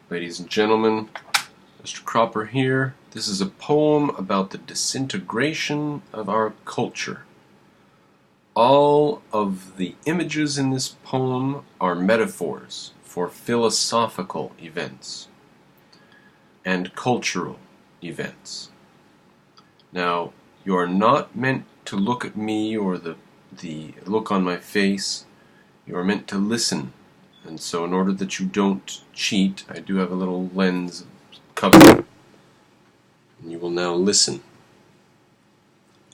Ladies and gentlemen, Mr. Cropper here. This is a poem about the disintegration of our culture. All of the images in this poem are metaphors for philosophical events and cultural events. Now, you are not meant to look at me or the look on my face. You are meant to listen. And so in order that you don't cheat, I do have a little lens cover. And you will now listen.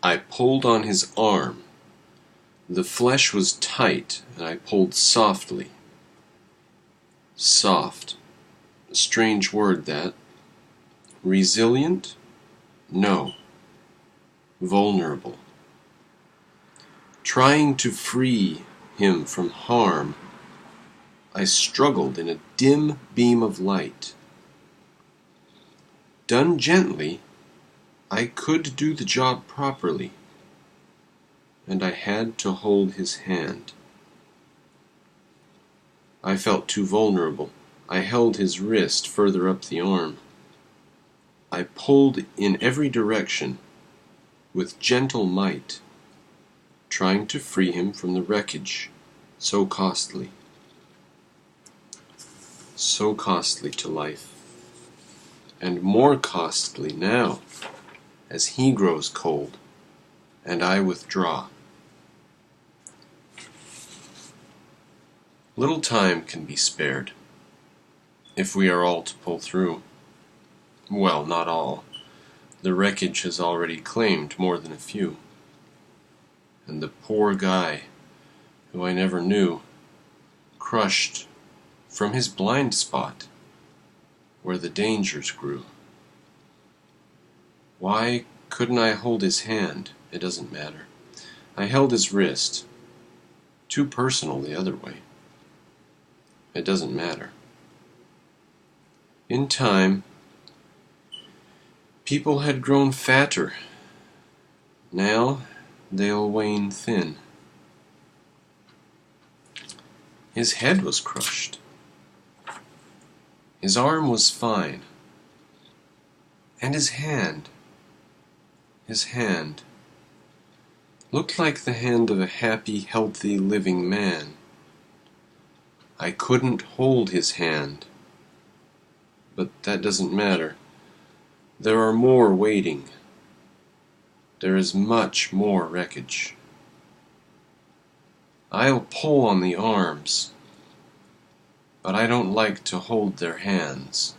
I pulled on his arm. The flesh was tight, and I pulled softly. Soft. A strange word, that. Resilient? No. Vulnerable. Trying to free him from harm, I struggled in a dim beam of light. Done gently, I could do the job properly, and I had to hold his hand. I felt too vulnerable. I held his wrist further up the arm. I pulled in every direction with gentle might, trying to free him from the wreckage, so costly to life, and more costly now as he grows cold and I withdraw. Little time can be spared if we are all to pull through. Well, not all. The wreckage has already claimed more than a few. And the poor guy, who I never knew, crushed from his blind spot where the dangers grew. Why couldn't I hold his hand? It doesn't matter. I held his wrist. Too personal the other way. It doesn't matter. In time, people had grown fatter. Now they'll wane thin. His head was crushed. His arm was fine. And his hand looked like the hand of a happy, healthy, living man. I couldn't hold his hand. But that doesn't matter. There are more waiting. There is much more wreckage. I'll pull on the arms, but I don't like to hold their hands.